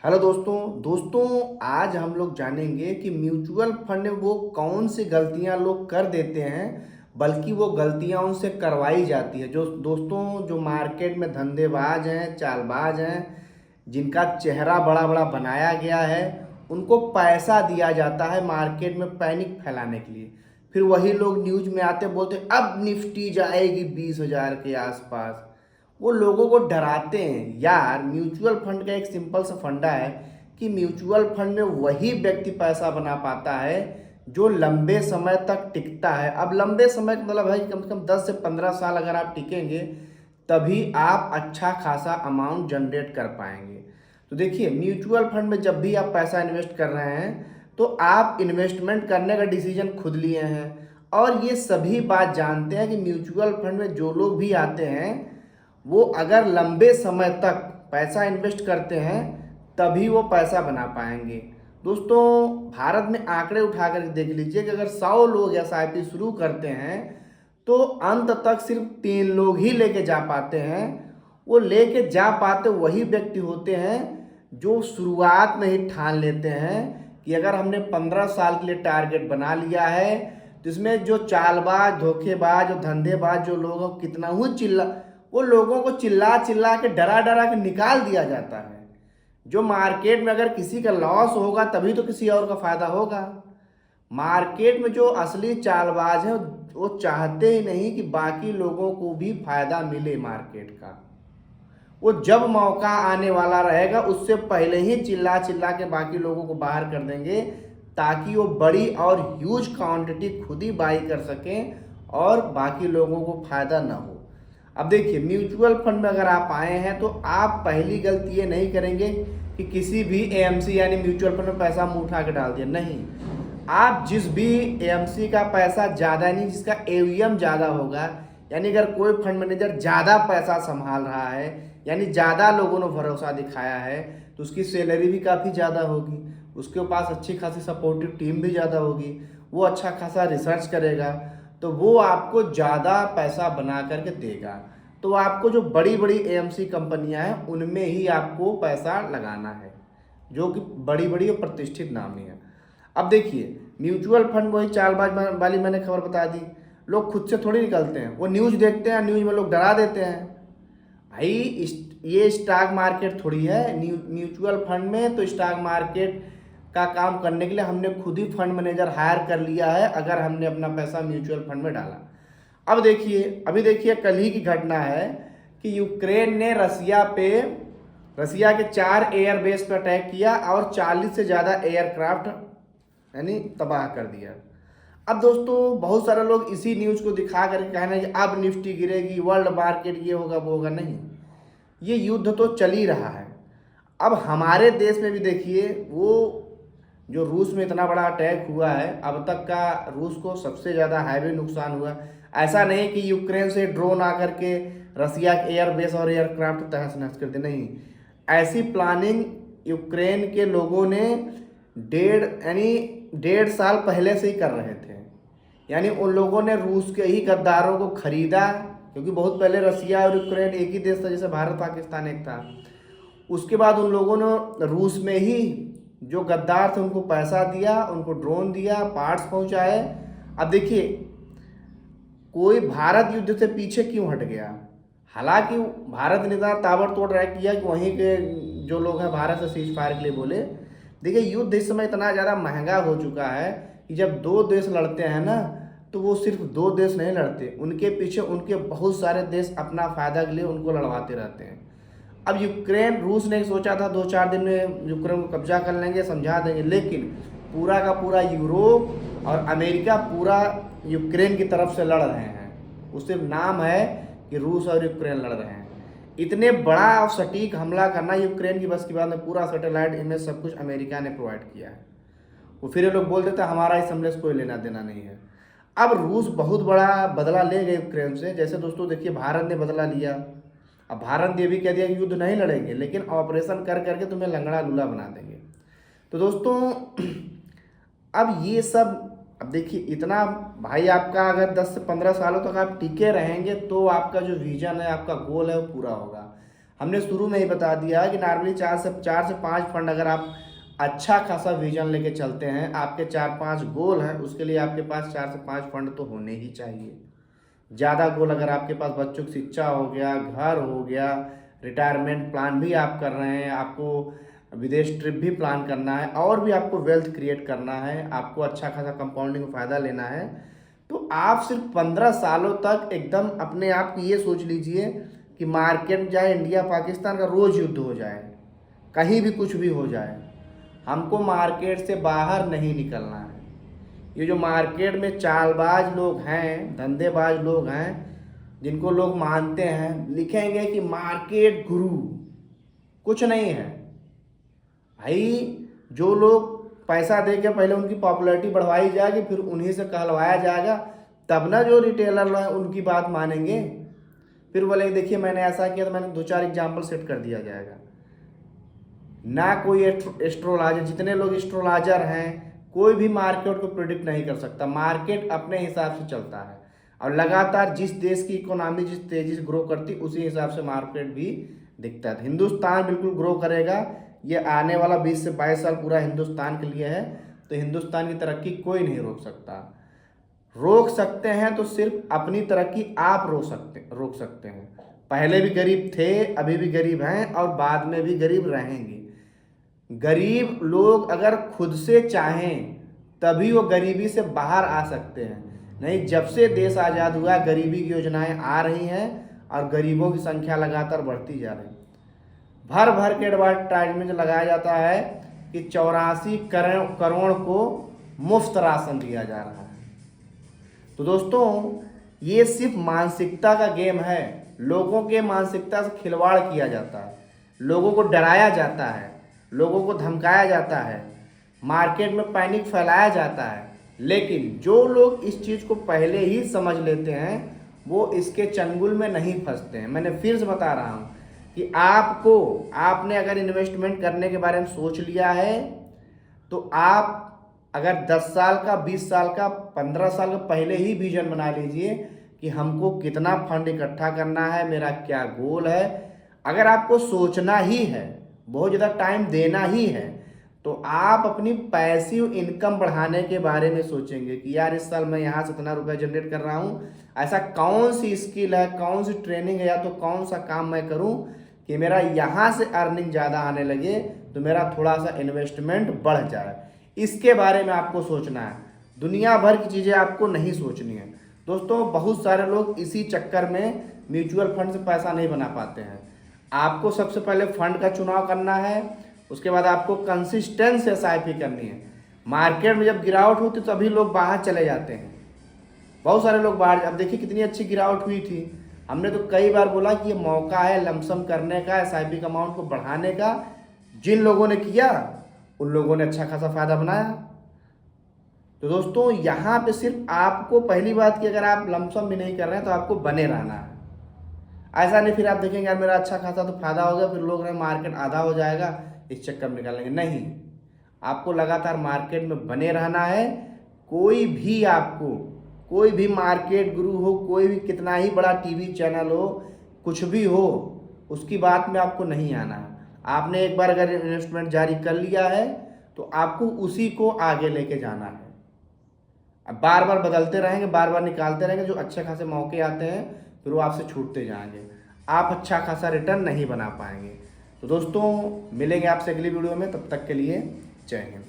Hello दोस्तों आज हम लोग जानेंगे कि म्यूचुअल फंड में वो कौन सी गलतियां लोग कर देते हैं, बल्कि वो गलतियां उनसे करवाई जाती है। जो मार्केट में धंधेबाज हैं, चालबाज हैं, जिनका चेहरा बड़ा बड़ा बनाया गया है, उनको पैसा दिया जाता है मार्केट में पैनिक फैलाने के लिए। फिर वही लोग न्यूज में आते बोलते अब निफ्टी जाएगी 20,000 के आसपास। वो लोगों को डराते हैं। यार, म्यूचुअल फंड का एक सिंपल सा फंडा है कि म्यूचुअल फंड में वही व्यक्ति पैसा बना पाता है जो लंबे समय तक टिकता है। अब लंबे समय का मतलब है कि कम से कम 10 से 15 साल अगर आप टिकेंगे तभी आप अच्छा खासा अमाउंट जनरेट कर पाएंगे। तो देखिए, म्यूचुअल फंड में जब भी आप पैसा इन्वेस्ट कर रहे हैं तो आप इन्वेस्टमेंट करने का डिसीजन खुद लिए हैं। और ये सभी बात जानते हैं कि म्यूचुअल फंड में जो लोग भी आते हैं वो अगर लंबे समय तक पैसा इन्वेस्ट करते हैं तभी वो पैसा बना पाएंगे। दोस्तों, भारत में आंकड़े उठा कर देख लीजिए कि अगर 100 लोग एसआईपी शुरू करते हैं तो अंत तक सिर्फ 3 लोग ही लेके जा पाते हैं। वो लेके जा पाते वही व्यक्ति होते हैं जो शुरुआत में ही ठान लेते हैं कि अगर हमने 15 साल के लिए टारगेट बना लिया है तो इसमें जो चालबाज, धोखेबाज और धंधेबाज जो लोग हैं कितना ही वो लोगों को चिल्ला चिल्ला के डरा डरा के निकाल दिया जाता है। जो मार्केट में अगर किसी का लॉस होगा तभी तो किसी और का फायदा होगा। मार्केट में जो असली चालबाज हैं वो चाहते ही नहीं कि बाकी लोगों को भी फायदा मिले मार्केट का। वो जब मौका आने वाला रहेगा उससे पहले ही चिल्ला चिल्ला के बाकी लोगों को बाहर कर देंगे ताकि वो बड़ी और ह्यूज क्वांटिटी खुद ही बाई कर सकें और बाकी लोगों को फायदा ना हो। अब देखिए, म्यूचुअल फंड में अगर आप आए हैं तो आप पहली गलती ये नहीं करेंगे कि किसी भी एएमसी यानी म्यूचुअल फंड में पैसा मुंह उठा के डाल दिया। नहीं, आप जिस भी एएमसी का पैसा ज़्यादा नहीं, जिसका एवीएम ज़्यादा होगा, यानी अगर कोई फंड मैनेजर ज़्यादा पैसा संभाल रहा है यानी ज़्यादा लोगों ने भरोसा दिखाया है तो उसकी सैलरी भी काफ़ी ज़्यादा होगी, उसके पास अच्छी खासी सपोर्टिव टीम भी ज़्यादा होगी, वो अच्छा खासा रिसर्च करेगा तो वो आपको ज़्यादा पैसा बना करके देगा। तो आपको जो बड़ी बड़ी एएमसी कंपनियां हैं उनमें ही आपको पैसा लगाना है, जो कि बड़ी बड़ी और प्रतिष्ठित नामी है। अब देखिए, म्यूचुअल फंड वही चालबाज वाली मैंने खबर बता दी। लोग खुद से थोड़ी निकलते हैं, वो न्यूज़ देखते हैं, न्यूज़ में लोग डरा देते हैं। भाई, ये स्टॉक मार्केट थोड़ी है। म्यूचुअल फंड में तो स्टॉक मार्केट का काम करने के लिए हमने खुद ही फंड मैनेजर हायर कर लिया है अगर हमने अपना पैसा म्यूचुअल फंड में डाला। अभी देखिए कल ही की घटना है कि यूक्रेन ने रसिया के 4 एयरबेस पर अटैक किया और 40 से ज़्यादा एयरक्राफ्ट यानी तबाह कर दिया। अब दोस्तों, बहुत सारे लोग इसी न्यूज़ को दिखा करके कहना है कि अब निफ्टी गिरेगी, वर्ल्ड मार्केट ये होगा वो होगा। नहीं, ये युद्ध तो चल ही रहा है। अब हमारे देश में भी देखिए, वो जो रूस में इतना बड़ा अटैक हुआ है, अब तक का रूस को सबसे ज़्यादा हैवी नुकसान हुआ। ऐसा नहीं कि यूक्रेन से ड्रोन आकर के रसिया के एयरबेस और एयरक्राफ्ट तहस नहस कर दे। नहीं, ऐसी प्लानिंग यूक्रेन के लोगों ने 1.5 साल पहले से ही कर रहे थे। यानी उन लोगों ने रूस के ही गद्दारों को खरीदा, क्योंकि बहुत पहले रसिया और यूक्रेन एक ही देश था, जैसे भारत पाकिस्तान एक था। उसके बाद उन लोगों ने रूस में ही जो गद्दार थे उनको पैसा दिया, उनको ड्रोन दिया, पार्ट्स पहुंचाए। अब देखिए, कोई भारत युद्ध से पीछे क्यों हट गया? हालांकि भारत ने इतना ताबड़तोड़ रैक किया कि वहीं के जो लोग हैं भारत से सीज फायर के लिए बोले। देखिए, युद्ध इस समय इतना ज़्यादा महंगा हो चुका है कि जब 2 देश लड़ते हैं ना, तो वो सिर्फ 2 देश नहीं लड़ते, उनके पीछे उनके बहुत सारे देश अपना फ़ायदा के लिए उनको लड़वाते रहते हैं। अब यूक्रेन, रूस ने सोचा था 2-4 दिन में यूक्रेन को कब्जा कर लेंगे, समझा देंगे, लेकिन पूरा का पूरा यूरोप और अमेरिका पूरा यूक्रेन की तरफ से लड़ रहे हैं। वो सिर्फ नाम है कि रूस और यूक्रेन लड़ रहे हैं। इतने बड़ा और सटीक हमला करना यूक्रेन की बस की बात में, पूरा सैटेलाइट इमेज सब कुछ अमेरिका ने प्रोवाइड किया है। वो फिर ये लोग बोल देते हमारा इस हमले से कोई लेना देना नहीं है। अब रूस बहुत बड़ा बदला ले गए यूक्रेन से। जैसे दोस्तों देखिए, भारत ने बदला लिया। अब भारत ने भी कह दिया कि युद्ध नहीं लड़ेंगे, लेकिन ऑपरेशन कर करके तुम्हें लंगड़ा लूला बना देंगे। तो दोस्तों, अब ये सब, अब देखिए इतना, भाई आपका अगर 10 से 15 सालों तक आप टिके रहेंगे तो आपका जो विजन है, आपका गोल है वो पूरा होगा। हमने शुरू में ही बता दिया कि नॉर्मली 4 से 5 फंड अगर आप अच्छा खासा विजन लेके चलते हैं, आपके 4-5 गोल हैं, उसके लिए आपके पास 4 से 5 फंड तो होने ही चाहिए। ज़्यादा गोल अगर आपके पास बच्चों की शिक्षा हो गया, घर हो गया, रिटायरमेंट प्लान भी आप कर रहे हैं, आपको विदेश ट्रिप भी प्लान करना है, और भी आपको वेल्थ क्रिएट करना है, आपको अच्छा खासा कंपाउंडिंग फ़ायदा लेना है, तो आप सिर्फ 15 सालों तक एकदम अपने आप को ये सोच लीजिए कि मार्केट चाहे इंडिया पाकिस्तान का रोज़ युद्ध हो जाए, कहीं भी कुछ भी हो जाए, हमको मार्केट से बाहर नहीं निकलना है। ये जो मार्केट में चालबाज लोग हैं, धंधेबाज लोग हैं, जिनको लोग मानते हैं, लिखेंगे कि मार्केट गुरु, कुछ नहीं है भाई। जो लोग पैसा दे के पहले उनकी पॉपुलैरिटी बढ़वाई जाएगी, फिर उन्हीं से कहलवाया जाएगा, तब ना जो रिटेलर हैं उनकी बात मानेंगे। फिर बोले देखिए मैंने ऐसा किया, तो मैंने 2-4 एग्जाम्पल सेट कर दिया जाएगा। ना कोई एस्ट्रोलॉजर, जितने लोग एस्ट्रोलॉजर हैं, कोई भी मार्केट को प्रिडिक्ट नहीं कर सकता। मार्केट अपने हिसाब से चलता है, और लगातार जिस देश की इकोनॉमी जिस तेजी से ग्रो करती, उसी हिसाब से मार्केट भी दिखता है। हिंदुस्तान बिल्कुल ग्रो करेगा, ये आने वाला 20 से 22 साल पूरा हिंदुस्तान के लिए है, तो हिंदुस्तान की तरक्की कोई नहीं रोक सकता। रोक सकते हैं तो सिर्फ अपनी तरक्की आप रोक सकते हैं। पहले भी गरीब थे, अभी भी गरीब हैं, और बाद में भी गरीब रहेंगे। गरीब लोग अगर खुद से चाहें तभी वो गरीबी से बाहर आ सकते हैं, नहीं जब से देश आज़ाद हुआ गरीबी की योजनाएं आ रही हैं, और गरीबों की संख्या लगातार बढ़ती जा रही है। भर भर के एडवर्टाइजमेंट लगाया जाता है कि 84 करोड़ को मुफ्त राशन दिया जा रहा है। तो दोस्तों ये सिर्फ मानसिकता का गेम है, लोगों के मानसिकता से खिलवाड़ किया जाता है, लोगों को डराया जाता है, लोगों को धमकाया जाता है, मार्केट में पैनिक फैलाया जाता है। लेकिन जो लोग इस चीज़ को पहले ही समझ लेते हैं वो इसके चंगुल में नहीं फंसते हैं। मैंने फिर से बता रहा हूँ कि आपने अगर इन्वेस्टमेंट करने के बारे में सोच लिया है, तो आप अगर 10 साल का, 20 साल का, 15 साल का पहले ही विजन बना लीजिए कि हमको कितना फंड इकट्ठा करना है, मेरा क्या गोल है। अगर आपको सोचना ही है, बहुत ज़्यादा टाइम देना ही है, तो आप अपनी पैसिव इनकम बढ़ाने के बारे में सोचेंगे कि यार इस साल मैं यहाँ से इतना रुपया जनरेट कर रहा हूँ, ऐसा कौन सी स्किल है, कौन सी ट्रेनिंग है, या तो कौन सा काम मैं करूँ कि मेरा यहाँ से अर्निंग ज़्यादा आने लगे, तो मेरा थोड़ा सा इन्वेस्टमेंट बढ़ जाए। इसके बारे में आपको सोचना है, दुनिया भर की चीज़ें आपको नहीं सोचनी है। दोस्तों बहुत सारे लोग इसी चक्कर में म्यूचुअल फंड से पैसा नहीं बना पाते हैं। आपको सबसे पहले फंड का चुनाव करना है, उसके बाद आपको कंसिस्टेंस SIP करनी है। मार्केट में जब गिरावट होती तो अभी लोग बाहर चले जाते हैं, बहुत सारे लोग बाहर। अब देखिए कितनी अच्छी गिरावट हुई थी, हमने तो कई बार बोला कि ये मौका है लमसम करने का, SIP का अमाउंट को बढ़ाने का। जिन लोगों ने किया उन लोगों ने अच्छा खासा फायदा बनाया। तो दोस्तों यहाँ पे सिर्फ आपको पहली बात कि अगर आप लमसम भी नहीं कर रहे हैं तो आपको बने रहना है। ऐसा नहीं फिर आप देखेंगे यार मेरा अच्छा खासा तो फायदा हो गया, फिर लोग रहे मार्केट आधा हो जाएगा, इस चक्कर में निकालेंगे। नहीं, आपको लगातार मार्केट में बने रहना है। कोई भी मार्केट गुरु हो, कोई भी कितना ही बड़ा टीवी चैनल हो, कुछ भी हो, उसकी बात में आपको नहीं आना है। आपने एक बार अगर इन्वेस्टमेंट जारी कर लिया है तो आपको उसी को आगे लेके जाना है। अब बार बार बदलते रहेंगे, बार बार निकालते रहेंगे, जो अच्छे खासे मौके आते हैं फिर वो आपसे छूटते जाएंगे, आप अच्छा खासा रिटर्न नहीं बना पाएंगे। तो दोस्तों मिलेंगे आपसे अगली वीडियो में, तब तक के लिए जय हिंद।